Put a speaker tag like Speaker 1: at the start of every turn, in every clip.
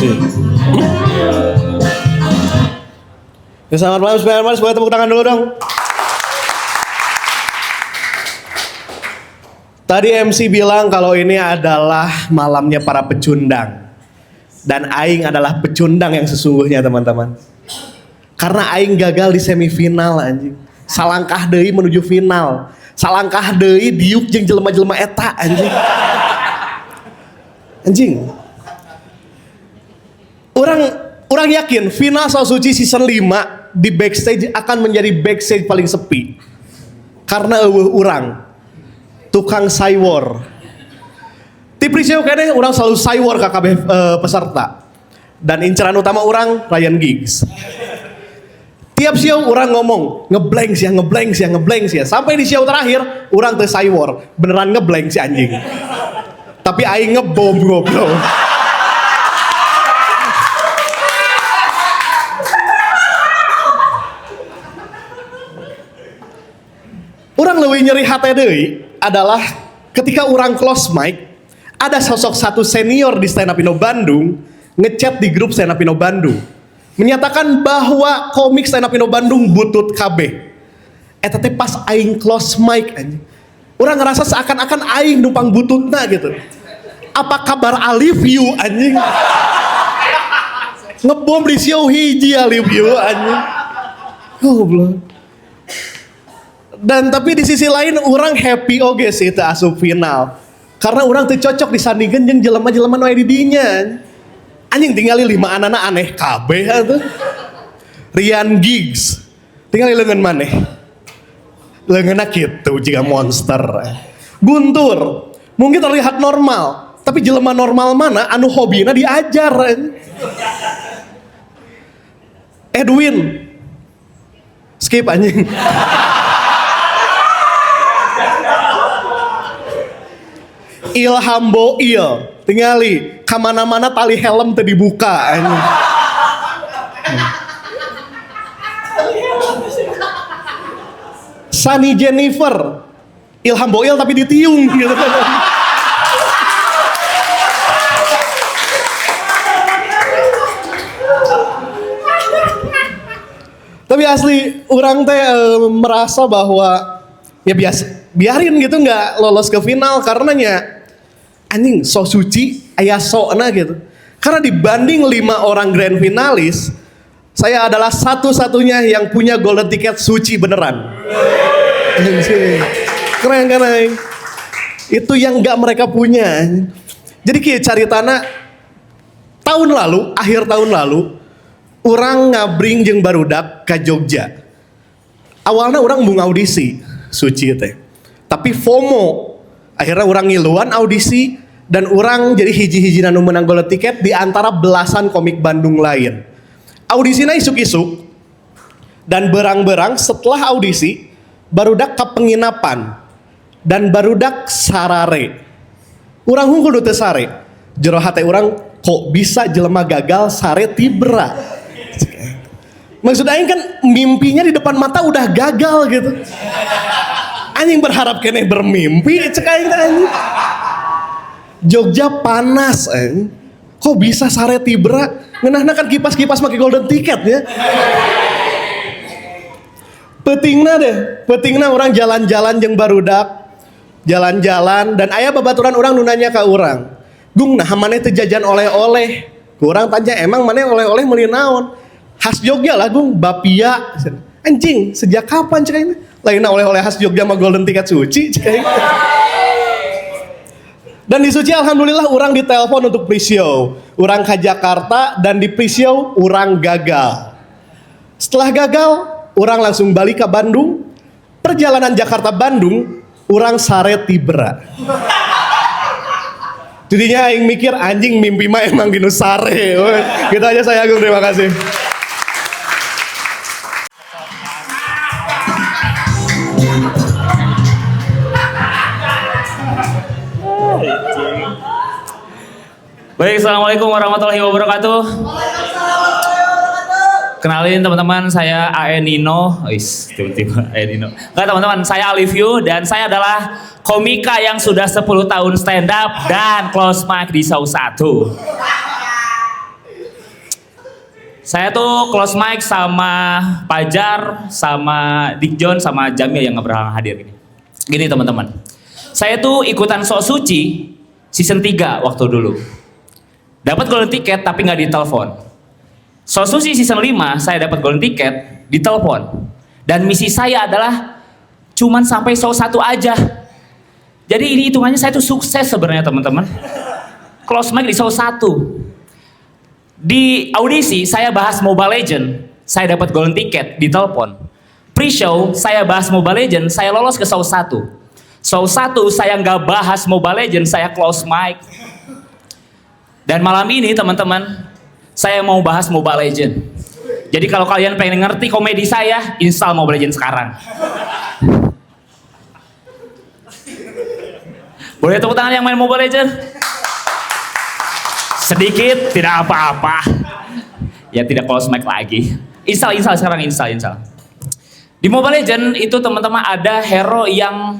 Speaker 1: sih. Ya, selamat malam Spiderman, boleh tepuk tangan dulu dong. Tadi MC bilang kalau ini adalah malamnya para pecundang. Dan Aing adalah pecundang yang sesungguhnya teman-teman. Karena Aing gagal di semifinal anjing. Salangkah deui menuju final. Salangkah deui diuk jeung jelema-jelema eta anjing. Anjing. Orang yakin final So Suci season 5 di backstage akan menjadi backstage paling sepi. Karena eueuh urang tukang saywar. Di pre-show kayaknya orang selalu saywar ke KB peserta. Dan inceran utama orang Ryan Giggs. Tiap show orang ngomong ngeblank sih. Sampai di show terakhir orang teu saywar, beneran ngeblank si anjing. Tapi aing ngebom goblok. Orang lebih nyeri hati deui adalah ketika orang close mic, ada sosok satu senior di Stand Up Indo Bandung ngechat di grup Stand Up Indo Bandung menyatakan bahwa komik Stand Up Indo Bandung butut KB. Eta teh pas aing close mic anjing. Orang ngerasa seakan-akan aing numpang bututna gitu. Apa kabar Alif you anjing? Ngebom di show hiji Alif you anjing. Goblok. Dan tapi di sisi lain orang happy oge sih teu asup final. Karena orang teu cocok disandingkeun jeung jelema-jelema nu aya di dinya. Anjing tinggali 5 anana aneh kabeh atuh. Ryan Giggs tinggali leungeun maneh. Leungeunna kitu jiga monster. Guntur mungkin terlihat normal, tapi jelema normal mana anu hobina diajar. Edwin skip anjing. Ilham Boil tingali kamana-mana tali helm teu dibuka anjing. Sunny Jennifer Ilham Boil tapi ditiung gitu. Tapi asli orang teh merasa bahwa ya biarin gitu nggak lolos ke final karenanya anjing So Suci aya sokna gitu. Karena dibanding 5 orang grand finalis, saya adalah satu-satunya yang punya golden ticket suci beneran. Keren kan aing? Itu yang nggak mereka punya. Jadi kayak cari tanah akhir tahun lalu orang ngabring jeung barudak ke Jogja. Awalnya orang mau audisi Suci teh. Tapi FOMO. Akhirnya orang ngiluan audisi dan orang jadi hiji-hijina nu menang golden ticket di antara belasan komik Bandung lain. Audisinya isuk-isuk dan berang-berang setelah audisi barudak ke penginapan dan barudak sarare. Urang hungkul teu sare. Jero hate urang kok bisa jelema gagal sare tibra. Maksud aing kan mimpinya di depan mata udah gagal gitu. Anjing berharap kene bermimpi cek aing anjing. Jogja panas anjing. Kok bisa sare tibra? Ngeunahna kan kipas-kipas make golden ticket ya. Petingna orang jalan-jalan jeung barudak. Jalan-jalan dan aya babaturan orang nu nanya ka urang. Gung nah maneh teu jajan oleh-oleh. Urang tanya emang maneh oleh-oleh meuli naon? Khas Jogja lah gung, bapia. Anjing, sejak kapan cek ini? Lainnya oleh-oleh khas Jogja sama golden ticket suci cek ini. Dan di Suci alhamdulillah orang ditelepon untuk pre-show. Orang ke Jakarta dan di pre-show orang gagal. Setelah gagal, orang langsung balik ke Bandung. Perjalanan Jakarta-Bandung, orang sare tibra. Jadinya aing mikir anjing mimpi mah emang dinu sare. Gitu aja saya Agung, terima kasih.
Speaker 2: Baik, assalamualaikum warahmatullahi wabarakatuh. Kenalin teman-teman, saya AE Nino. Tiba-tiba AE Nino. Enggak teman-teman, saya Alivio dan saya adalah komika yang sudah 10 tahun stand up dan close mic di Show 1. Saya tuh close mic sama Pajar, sama Dick John, sama Jamil yang nggak berhalang hadir ini. Gini teman-teman, saya tuh ikutan Sok Suci season 3 waktu dulu. Dapat golden ticket tapi nggak ditelepon. Sok Suci season 5 saya dapat golden ticket, ditelepon. Dan misi saya adalah cuman sampai show 1 aja. Jadi ini hitungannya saya tuh sukses sebenarnya teman-teman. Close mic di show 1. Di audisi saya bahas Mobile Legend, saya dapat golden ticket, ditelepon. Pre-show saya bahas Mobile Legend, saya lolos ke show 1. Show 1 saya nggak bahas Mobile Legend, saya close mic. Dan malam ini teman-teman, saya mau bahas Mobile Legend. Jadi kalau kalian pengen ngerti komedi saya, install Mobile Legend sekarang. Boleh tepuk tangan yang main Mobile Legend? Sedikit, tidak apa-apa. Ya tidak close mic lagi. Install sekarang, install. Di Mobile Legend itu teman-teman ada hero yang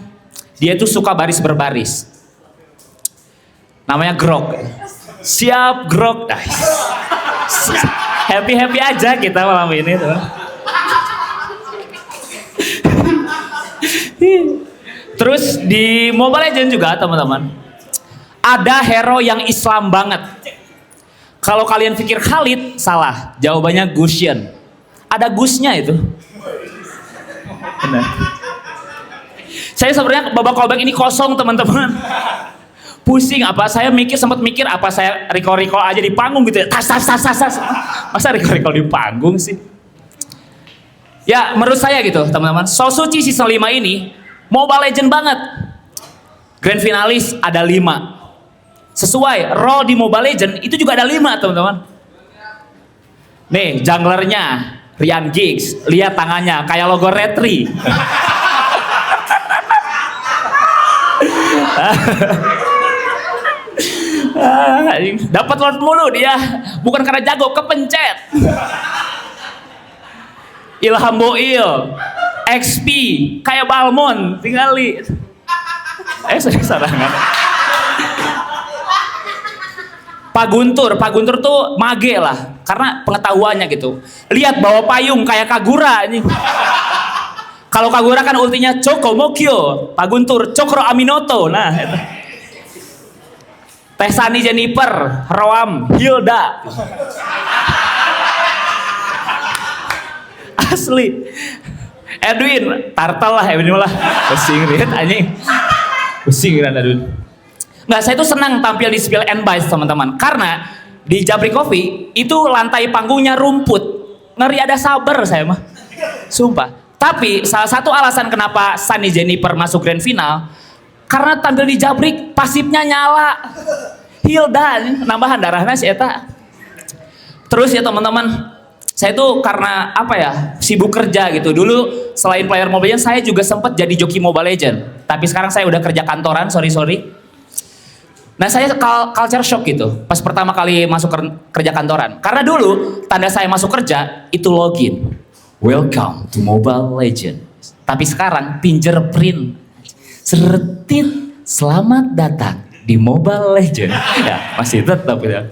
Speaker 2: dia tuh suka baris berbaris. Namanya Grok. Siap Grok. Happy aja kita malam ini tuh. Terus di Mobile Legend juga teman-teman ada hero yang Islam banget. Kalau kalian pikir Khalid, salah. Jawabannya Gusion. Ada Gusnya itu. Benar. Saya sebenarnya babak callback ini kosong teman-teman. Pusing apa? Saya sempat mikir apa saya recall aja di panggung gitu ya. Tas. Masa recall di panggung sih? Ya menurut saya gitu teman-teman. Sok Suci season 5 ini Mobile Legend banget. Grand finalis ada 5. Sesuai role di Mobile Legend itu juga ada 5 teman-teman. Nih junglernya Ryan Giggs, lihat tangannya kayak logo Retri. Dapat Lord mulu dia, bukan karena jago, kepencet. Ilham Boil, XP kayak Balmon, tinggal lihat. Sering sarangan. Pak Guntur tuh mage lah, karena pengetahuannya gitu. Lihat bawa payung kayak Kagura ini. Kalau Kagura kan ultinya Choco Mokyo, Pak Guntur Cokro Aminoto. Nah, itu. Tesani Jennifer, Roam Hilda. Asli. Edwin, Tartel lah, Pusing lihat anjing. Pusing kan Edwin. Nggak, saya tuh senang tampil di Spill and Bites teman-teman. Karena di Jabri Coffee itu lantai panggungnya rumput. Ngeri ada sabar saya mah. Sumpah. Tapi salah satu alasan kenapa Sunny Jennifer masuk grand final, karena tampil di Jabrik pasifnya nyala. Hilda nambahan darahnya si Eta. Terus ya teman-teman, saya tuh karena apa ya, sibuk kerja gitu. Dulu selain player Mobile Legends, saya juga sempat jadi joki Mobile Legends. Tapi sekarang saya udah kerja kantoran, sorry. Nah saya culture shock gitu pas pertama kali masuk kerja kantoran. Karena dulu tanda saya masuk kerja itu login. Welcome to Mobile Legends. Tapi sekarang fingerprint. Seretit, selamat datang di Mobile Legends. Ya masih tetap ya.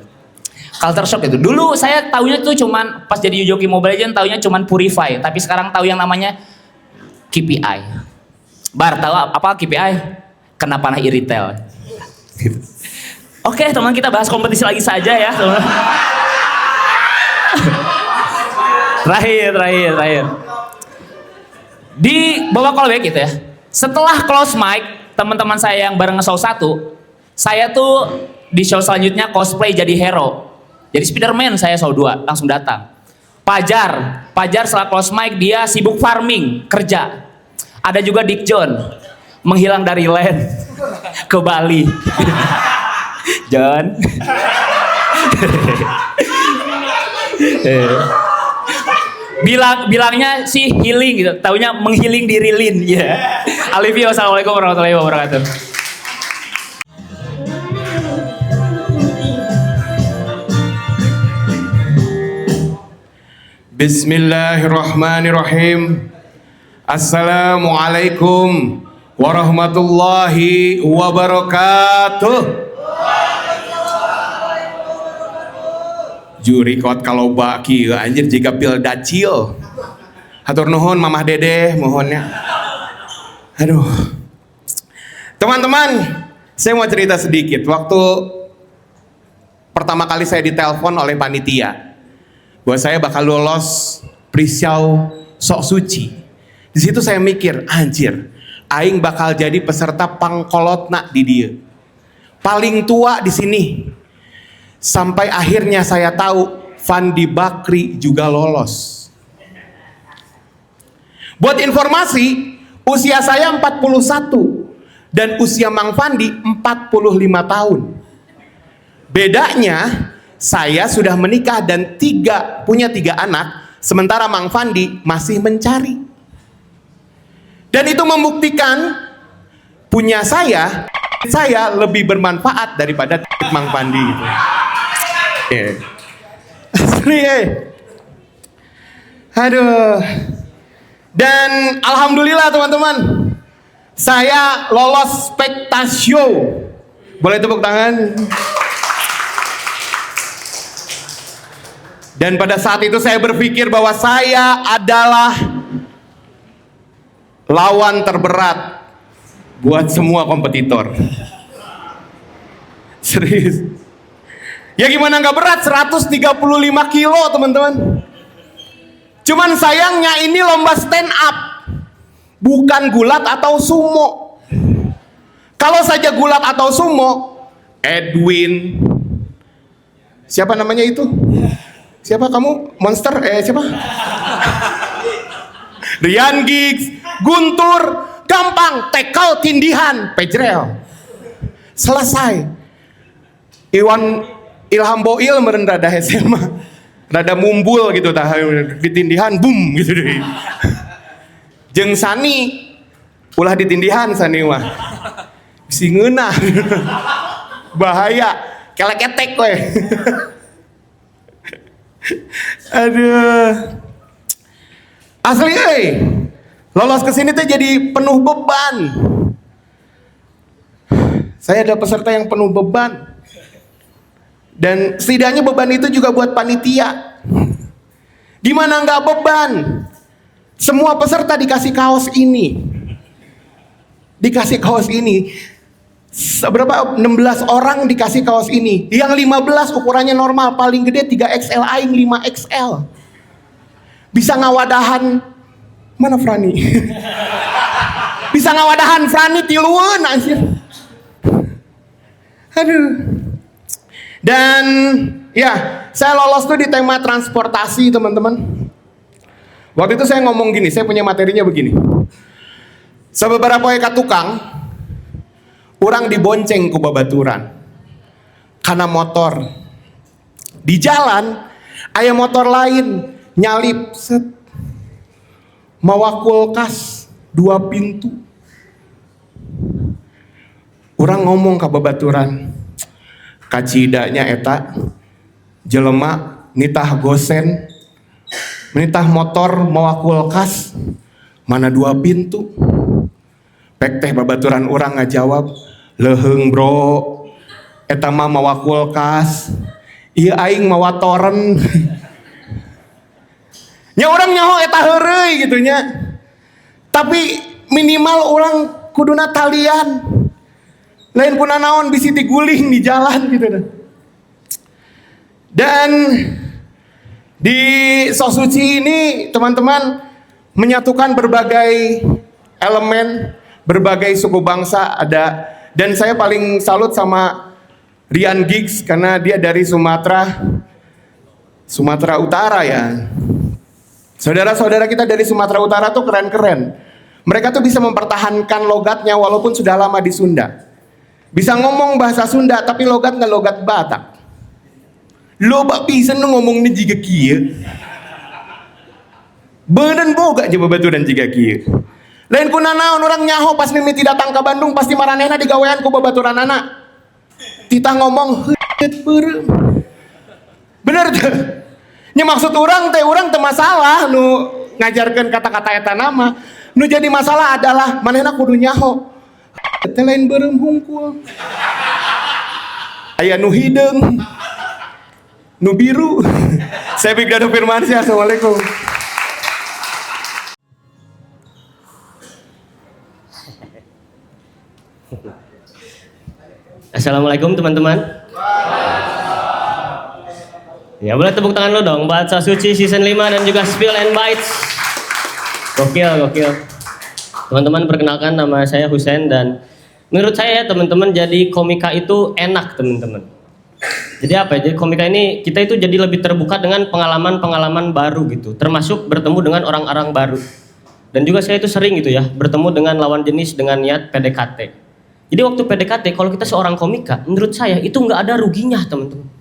Speaker 2: Culture shock itu. Dulu saya taunya tuh cuman pas jadi joki Mobile Legends taunya cuman Purify. Tapi sekarang tahu yang namanya KPI. Bar tahu apa KPI? Kena panah iritel. Gitu. Oke teman, kita bahas kompetisi lagi saja ya teman. Terakhir. Di babak callback gitu ya. Setelah close mic, teman-teman saya yang bareng show 1, saya tuh di show selanjutnya cosplay jadi hero. Jadi Spiderman saya show 2, langsung datang. Pajar setelah close mic dia sibuk farming, kerja. Ada juga Dick John, menghilang dari land ke Bali. John. Bilangnya sih healing gitu, taunya menghealing diri Lin ya. Alivio, assalamualaikum warahmatullahi wabarakatuh.
Speaker 3: Bismillahirrahmanirrahim. Assalamualaikum warahmatullahi wabarakatuh. Juri kot kalau baki anjir jika pil dacil. Hatur nuhun mamah dedeh mohonnya. Aduh. Teman-teman, saya mau cerita sedikit. Waktu pertama kali saya ditelepon oleh panitia bahwa saya bakal lolos Prisau Sok Suci. Di situ saya mikir, anjir, aing bakal jadi peserta pangkolotna di dia. Paling tua di sini. Sampai akhirnya saya tahu Fandi Bakri juga lolos. Buat informasi, usia saya 41 dan usia Mang Fandi 45 tahun. Bedanya, saya sudah menikah dan punya 3 anak, sementara Mang Fandi masih mencari. Dan itu membuktikan punya saya lebih bermanfaat daripada Mang Fandi gitu. Asli Aduh. Dan alhamdulillah teman-teman, saya lolos Spektasio. Boleh tepuk tangan? Dan pada saat itu saya berpikir bahwa saya adalah lawan terberat buat semua kompetitor. Serius. Ya gimana nggak berat, 135 kilo teman-teman. Cuman sayangnya ini lomba stand up, bukan gulat atau sumo. Kalau saja gulat atau sumo, Edwin, siapa namanya itu? Siapa kamu? Monster? Siapa? Rian Giggs, Guntur, gampang, tackle, tindihan, pejrel. Selesai. Ilham Boil merendah SMA. Rada mumbul gitu tah ditindihan boom gitu deh. Jeung Sani ulah ditindihan Sani mah. Si ngeunah. Bahaya, kelek-ketek we. Aduh. Asli lolos ke sini tuh jadi penuh beban. Saya adalah peserta yang penuh beban. Dan setidaknya beban itu juga buat panitia. Gimana nggak beban? Semua peserta dikasih kaos ini. Dikasih kaos ini. Berapa? 16 orang dikasih kaos ini. Yang 15 ukurannya normal, paling gede 3XL, aing 5XL. Bisa ngawadahan mana Frani? Bisa ngawadahan Frani tiluan anjir. Aduh. Dan ya, saya lolos tuh di tema transportasi teman-teman. Waktu itu saya ngomong gini, saya punya materinya begini. Sebeberapa eka tukang, orang dibonceng ku babaturan karena motor. Di jalan, aya motor lain nyalip set. Mawa kulkas 2 pintu. Orang ngomong ke babaturan, kacidanya eta jelema nitah gosen nitah motor mawa kulkas mana 2 pintu. Pek teh babaturan orang ngajawab, leheung bro, eta mah mawa kulkas, ieu aing mawa toren. Nya orang nyaho eta heureuy gitu nya. Tapi minimal orang kuduna talian. Lain puna naon bisi diguling di jalan gitu. Dan di Sok Suci ini teman-teman menyatukan berbagai elemen, berbagai suku bangsa ada. Dan saya paling salut sama Rian Giggs karena dia dari Sumatera Utara ya. Saudara-saudara kita dari Sumatera Utara tuh keren-keren. Mereka tuh bisa mempertahankan logatnya walaupun sudah lama di Sunda. Bisa ngomong bahasa Sunda tapi logat nggak logat Batak. Loba bisa ngomong nih jika kieu. Beneran boga aja babaturan jika kieu. Lain kuna naon orang nyaho pas mimiti datang ke Bandung pasti maranehna digawean ku babaturan anak. Kita ngomong heuit beureum. Bener tuh. Nya maksud orang teh masalah nu ngajarkeun kata-kata eta nama. Nu jadi masalah adalah manehna kudu nyaho. Teh lain beureum hungkul. Aya nu hideung. Nubiru. Saya Big Dado Firmansyah. Assalamualaikum.
Speaker 4: Assalamualaikum teman-teman. Ya boleh tepuk tangan lo dong buat Bahasa Suci season 5 dan juga Spill and Bites. Gokil. Teman-teman, perkenalkan nama saya Husen, dan menurut saya teman-teman jadi komika itu enak teman-teman. Jadi apa ya? Jadi komika ini kita itu jadi lebih terbuka dengan pengalaman-pengalaman baru gitu, termasuk bertemu dengan orang-orang baru. Dan juga saya itu sering gitu ya bertemu dengan lawan jenis dengan niat PDKT. Jadi waktu PDKT kalau kita seorang komika, menurut saya itu nggak ada ruginya teman-teman.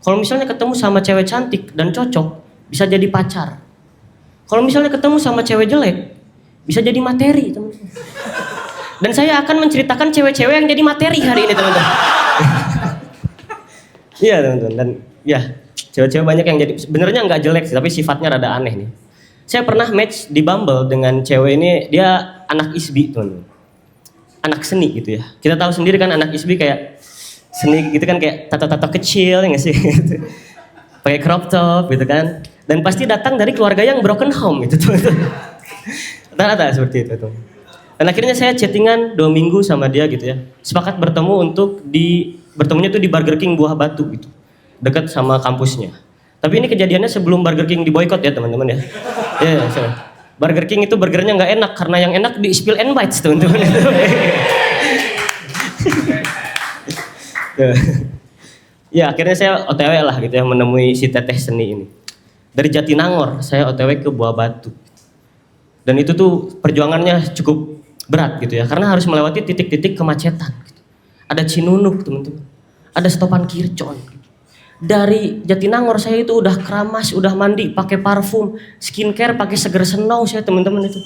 Speaker 4: Kalau misalnya ketemu sama cewek cantik dan cocok, bisa jadi pacar. Kalau misalnya ketemu sama cewek jelek, bisa jadi materi teman-teman. Dan saya akan menceritakan cewek-cewek yang jadi materi hari ini teman-teman. Iya teman-teman, dan ya cewek-cewek banyak yang jadi sebenarnya nggak jelek sih, tapi sifatnya rada aneh nih. Saya pernah match di Bumble dengan cewek ini, dia anak ISBI teman-teman. Anak seni gitu ya. Kita tahu sendiri kan anak ISBI kayak seni gitu kan, kayak tato-tato kecil ya nggak sih? Pakai crop top gitu kan. Dan pasti datang dari keluarga yang broken home gitu teman-teman. Rata-rata seperti itu tuh. Dan akhirnya saya chattingan 2 minggu sama dia gitu ya. Sepakat bertemu untuk bertemunya tuh di Burger King Buah Batu gitu. Dekat sama kampusnya. Tapi ini kejadiannya sebelum Burger King diboykot ya teman-teman ya. Ya, sorry. Burger King itu burgernya nggak enak karena yang enak di Spill and Bites teman-teman. Ya akhirnya saya OTW lah gitu ya menemui si teteh seni ini. Dari Jatinangor saya OTW ke Buah Batu. Dan itu tuh perjuangannya cukup berat gitu ya, karena harus melewati titik-titik kemacetan gitu. Ada Cinunuk teman-teman, ada stopan Kircon gitu. Dari Jatinangor saya itu udah keramas, udah mandi pakai parfum, skincare pakai Seger Senow saya teman-teman itu.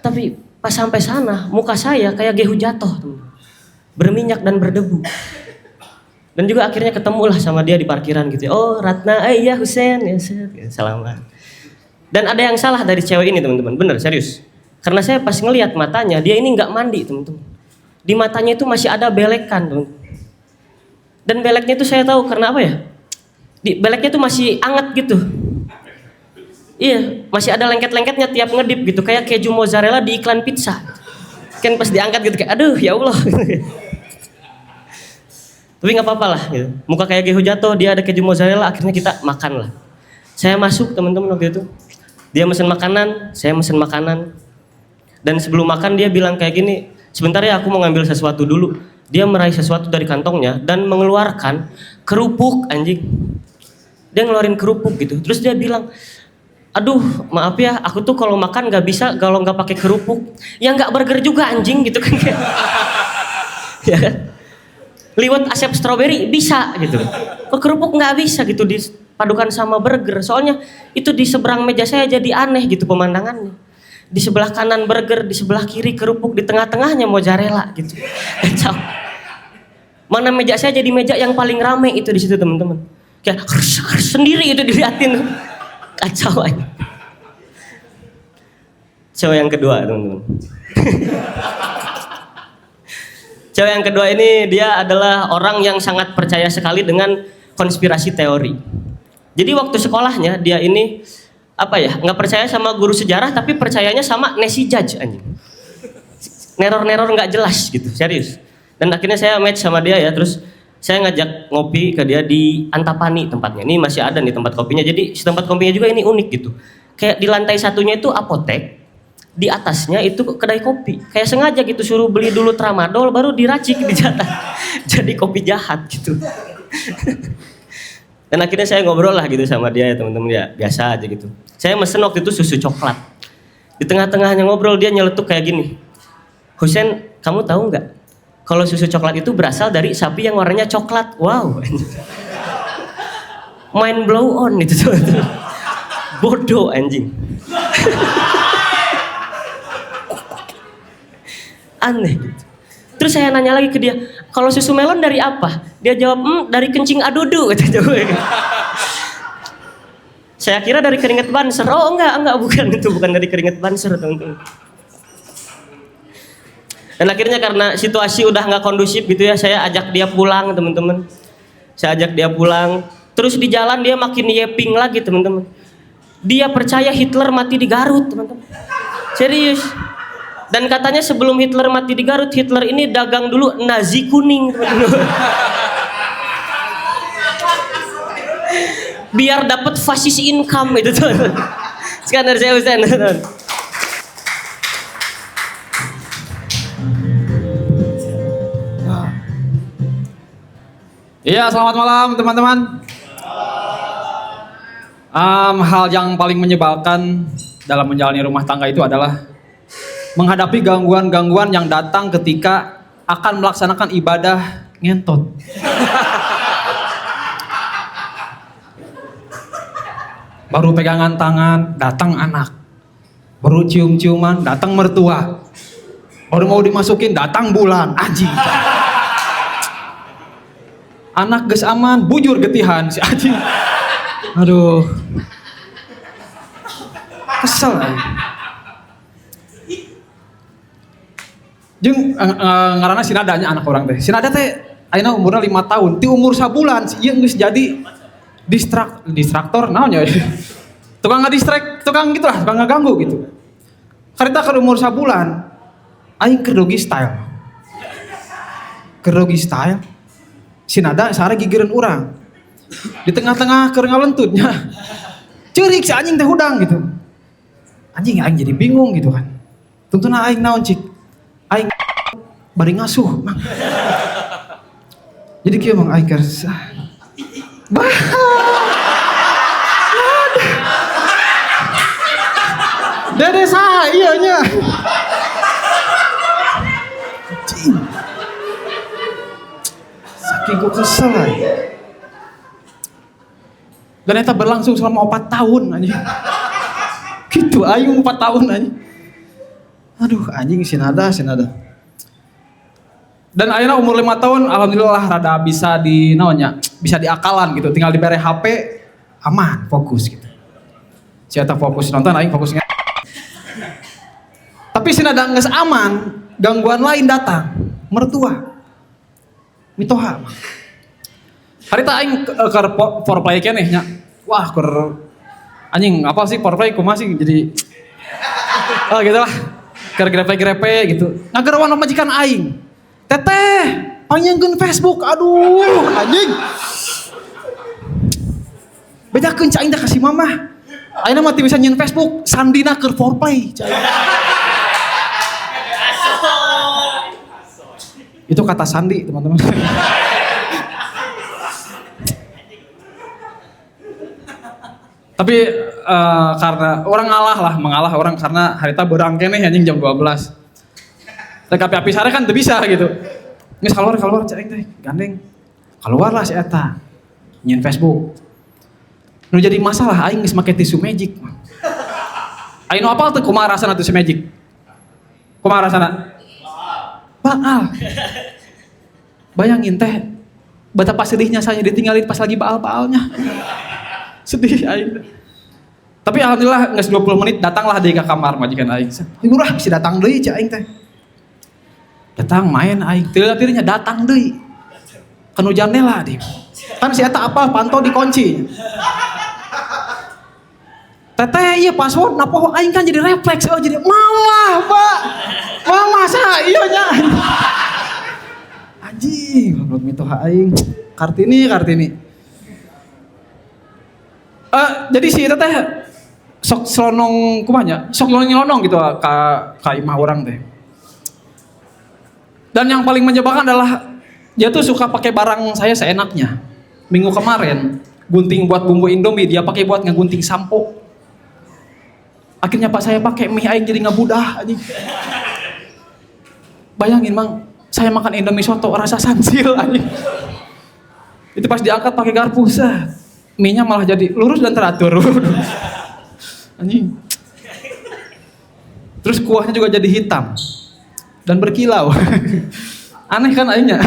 Speaker 4: Tapi pas sampai sana muka saya kayak Gehu jatuh teman-teman. Berminyak dan berdebu. Dan juga akhirnya ketemulah sama dia di parkiran gitu ya. Oh Ratna, iya Husen, ya salaman. Dan ada yang salah dari cewek ini teman-teman, bener serius. Karena saya pas ngelihat matanya, dia ini nggak mandi teman-teman. Di matanya itu masih ada belekan teman-teman. Dan beleknya itu saya tahu karena apa ya? Di beleknya itu masih anget gitu. Iya, masih ada lengket-lengketnya tiap ngedip gitu, kayak keju mozzarella di iklan pizza. Kan pas diangkat gitu kayak, aduh ya Allah. Tapi nggak apa-apa lah gitu. Muka kayak Gehu jatuh, dia ada keju mozzarella, akhirnya kita makan lah. Saya masuk teman-teman waktu itu. Dia mesen makanan, saya mesen makanan. Dan sebelum makan dia bilang kayak gini, sebentar ya aku mau ngambil sesuatu dulu. Dia meraih sesuatu dari kantongnya dan mengeluarkan kerupuk anjing. Dia ngeluarin kerupuk gitu. Terus dia bilang, aduh maaf ya, aku tuh kalau makan nggak bisa kalau nggak pakai kerupuk. Ya nggak burger juga anjing gitu kan. Ya kan? Liwet asep strawberry bisa gitu. Kok kerupuk nggak bisa gitu dipadukan sama burger. Soalnya itu di seberang meja saya jadi aneh gitu pemandangannya. Di sebelah kanan burger, di sebelah kiri kerupuk, di tengah-tengahnya mozzarella gitu. Kacau. Mana meja saya jadi meja yang paling rame itu di situ teman-teman. Kayak sendiri itu diliatin. Kacau aja. Cewek yang kedua teman-teman. Cewek yang kedua ini dia adalah orang yang sangat percaya sekali dengan konspirasi teori. Jadi waktu sekolahnya dia ini apa ya, nggak percaya sama guru sejarah tapi percayanya sama Nancy Judge anjing. Neror-neror nggak jelas gitu, serius. Dan akhirnya saya match sama dia ya, terus saya ngajak ngopi ke dia di Antapani tempatnya. Ini masih ada nih tempat kopinya. Jadi si tempat kopinya juga ini unik gitu. Kayak di lantai satunya itu apotek, di atasnya itu kedai kopi. Kayak sengaja gitu suruh beli dulu tramadol baru diracik di jatah. Jadi kopi jahat gitu. Dan akhirnya saya ngobrol lah gitu sama dia ya teman-teman ya, biasa aja gitu. Saya mesen waktu itu susu coklat. Di tengah-tengahnya ngobrol dia nyeletuk kayak gini. Husen, kamu tahu nggak? Kalau susu coklat itu berasal dari sapi yang warnanya coklat. Wow. Mind blow on itu tuh. Bodoh anjing. Aneh gitu. Terus saya nanya lagi ke dia, kalau susu melon dari apa? Dia jawab, dari kencing adudu. Saya kira dari keringat banser. Oh enggak, bukan itu, bukan dari keringat banser teman-teman. Dan akhirnya karena situasi udah nggak kondusif gitu ya, saya ajak dia pulang teman-teman. Saya ajak dia pulang, Terus di jalan dia makin yeping lagi teman-teman. Dia percaya Hitler mati di Garut teman-teman. Serius. Dan katanya sebelum Hitler mati di Garut, Hitler ini dagang dulu Nazi kuning teman-teman. Biar dapat fasis income itu teman-teman. Sekarang dari saya Ustaz.
Speaker 5: Iya, selamat malam teman-teman. Hal yang paling menyebalkan dalam menjalani rumah tangga itu adalah menghadapi gangguan-gangguan yang datang ketika akan melaksanakan ibadah ngentot. Baru pegangan tangan, datang anak. Baru cium-ciuman, datang mertua. Baru mau dimasukin, datang bulan. Anjing. Anak geus aman, bujur getihan si anjing. Aduh. Kesel. Jeung ngaranna Sinada nya anak orang teh. Sinada teh ayeuna umurna 5 tahun, ti umur sabulan si ieu geus jadi distraktor naon nya. Tukang ngadistract, tukang gitulah, tukang ngaganggu gitu. Karita keur umur sabulan, aing keur doggy style. Keur doggy style. Sinada sare gigireun urang. Di tengah-tengah keur ngalentutnya. Ceurik si anjing teh hudang gitu. Anjing aing jadi bingung gitu kan. Tuntuna aing naon cik? Aing bari ngasuh, Mang. Jadi kieu Mang aing keur Dede saya nya. Anjing. Saking gue kesel aja. Dan itu berlangsung selama 4 tahun anjing. Gitu aing 4 tahun anjing. Aduh anjing Sinada. Dan ayeuna umur 5 tahun alhamdulillah rada bisa di naonnya, bisa diakalan gitu. Tinggal dibere HP aman, fokus gitu. Si eta fokus nonton aing fokus. Tapi Sinada geus aman, gangguan lain datang. Mertua. Mitoha. Harita aing keur foreplay keneh nya. Wah, keur anjing apa sih foreplay kumaha sih jadi oh gitu lah. Keur grepe-grepe gitu. Ngagerowan majikan aing. Teteh, panjangkeun Facebook. Aduh, anjing. Bedakeun cai aing teh kasih mamah. Ayeuna mah teu bisa nyeun Facebook, sandina keur foreplay cai. Itu kata sandi, teman-teman. Tapi karena orang mengalah orang karena harita beurang keneh anjing jam 12. Tapi api sare kan teu bisa gitu. Geus keluar cek teh, gandeng. Keluarlah si eta. Nyin Facebook. Nu jadi masalah aing geus make tisu magic. Aing nu apal teu kumaha rasana tisu magic? Kumaha rasana? Baal. Bayangin teh betapa sedihnya saya ditinggalin pas lagi baal-baalnya. Sedih aing. Tapi alhamdulillah geus 20 menit datanglah deui ka kamar majikan aing. Urah bisa datang deui cai aing teh. Datang main aing. Teu-teunya datang deui. Kanu jandela deui. Kan si eta apal pantau dikunci. Teteh ieu password napoho aing kan jadi refleks jadi mama, Pak. Mama sa ieu nya. Anjing, goblok mitoha aing. Kartini. Jadi si eta teh sok selonong kumaha sok nyelonong gitu ka imah orang teh. Dan yang paling menyebalkan adalah dia tuh suka pakai barang saya seenaknya. Minggu kemarin gunting buat bumbu Indomie dia pakai buat ngegunting sampo. Akhirnya Pak saya pakai mie aing jadi ngabudah anjing. Bayangin Mang, saya makan Indomie soto rasa sansil anjing. Itu pas diangkat pakai garpu mie-nya malah jadi lurus dan teratur. Anjing. Terus kuahnya juga jadi hitam dan berkilau. Aneh kan aingnya.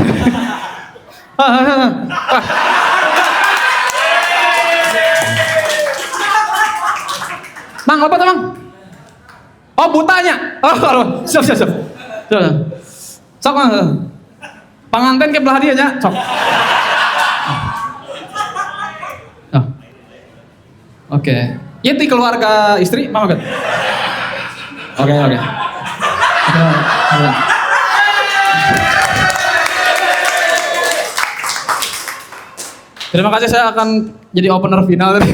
Speaker 5: Mang, apa tuh Mang? Oh butanya. Oh, siap. Sok Mang. Panganten ke belah dia nya, sok. Oke. Yeti keluarga istri, mau kan? Oke. Terima kasih, saya akan jadi opener final tadi.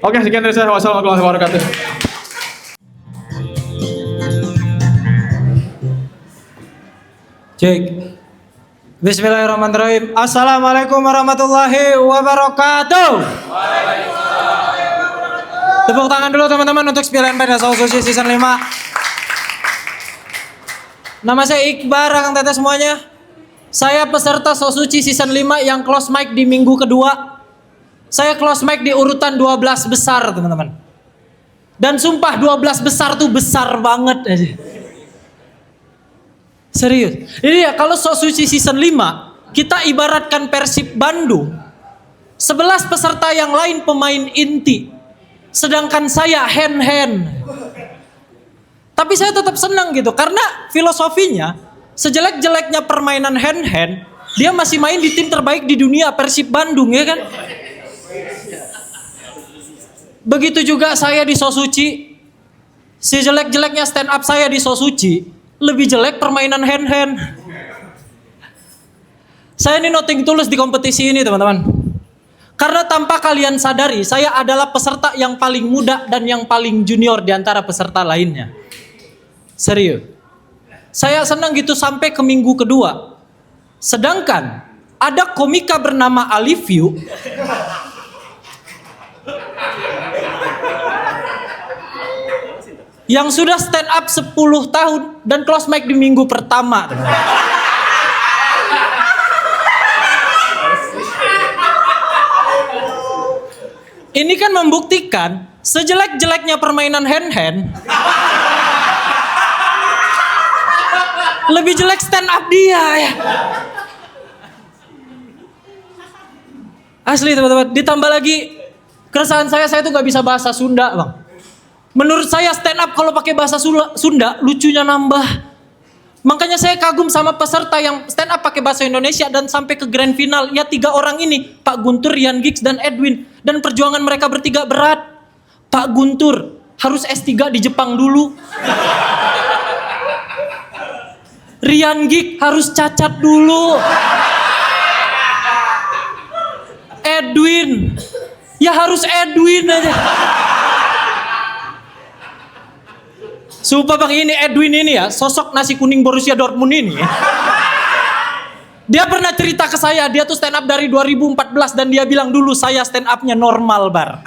Speaker 5: Oke, sekian dari saya. Wassalamualaikum warahmatullahi wabarakatuh.
Speaker 6: Cek. Bismillahirrahmanirrahim. Assalamualaikum warahmatullahi wabarakatuh. Tepuk tangan dulu teman-teman untuk Spill and Bite Soul Sushi Season 5. Nama saya Iqbar, Kang Teteh semuanya. Saya peserta Sosuci Season 5 yang close mic di minggu kedua. Saya close mic di urutan 12 besar teman-teman. Dan sumpah 12 besar tuh besar banget aja. Serius. Jadi ya kalau Sosuci Season 5 kita ibaratkan Persib Bandung. 11 peserta yang lain pemain inti. Sedangkan saya hand-hand. Tapi saya tetap senang gitu karena filosofinya sejelek-jeleknya permainan hand-hand, dia masih main di tim terbaik di dunia, Persib Bandung ya kan. Begitu juga saya di Sosuci. Sejelek-jeleknya stand up saya di Sosuci, lebih jelek permainan hand-hand. Saya ini nothing tulus di kompetisi ini teman-teman. Karena tanpa kalian sadari, saya adalah peserta yang paling muda dan yang paling junior di antara peserta lainnya. Serius. Saya senang gitu sampai ke minggu kedua. Sedangkan ada komika bernama Aliviu yang sudah stand up 10 tahun dan close mic di minggu pertama. Ini kan membuktikan sejelek-jeleknya permainan hand-hand, lebih jelek stand up dia ya. Asli teman-teman. Ditambah lagi keresahan saya tuh gak bisa bahasa Sunda bang. Menurut saya stand up kalau pakai bahasa Sunda lucunya nambah. Makanya saya kagum sama peserta yang stand up pakai bahasa Indonesia dan sampai ke grand final. Ya 3 orang ini, Pak Guntur, Rian Giggs dan Edwin. Dan perjuangan mereka bertiga berat. Pak Guntur harus S3 di Jepang dulu. Rian Giggs harus cacat dulu. Edwin, ya harus Edwin aja. Sumpah bang, ini Edwin ini ya, sosok nasi kuning Borussia Dortmund ini. Dia pernah cerita ke saya, dia tuh stand up dari 2014 dan dia bilang dulu saya stand upnya normal bar.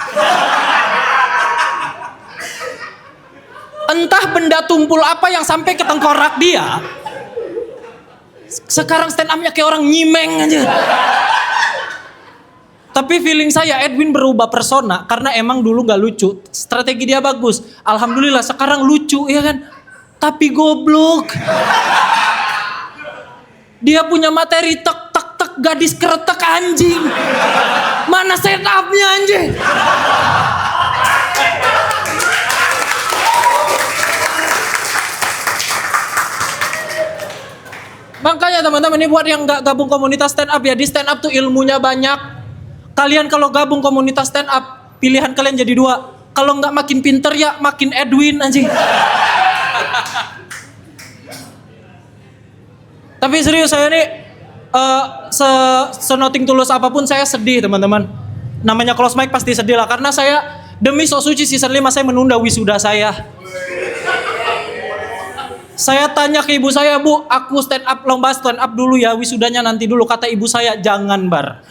Speaker 6: Entah benda tumpul apa yang sampai ke tengkorak dia. Sekarang stand upnya kayak orang nyimeng aja. Tapi feeling saya Edwin berubah persona karena emang dulu gak lucu. Strategi dia bagus. Alhamdulillah sekarang lucu ya kan. Tapi goblok. Dia punya materi tek tek tek gadis keretek anjing. Mana stand up-nya anjing? Makanya teman-teman ini buat yang gak gabung komunitas stand up ya. Di stand up tuh ilmunya banyak. Kalian kalau gabung komunitas stand up, pilihan kalian jadi 2. Kalau nggak makin pinter ya makin Edwin anjing. Tapi serius saya nih senoting tulus apapun saya sedih teman-teman. Namanya close mic pasti sedih lah karena saya demi Sosuci Season 5 saya menunda wisuda saya. Saya tanya ke ibu saya, Bu, aku stand up lomba stand up dulu ya, wisudanya nanti dulu. Kata ibu saya, jangan bar.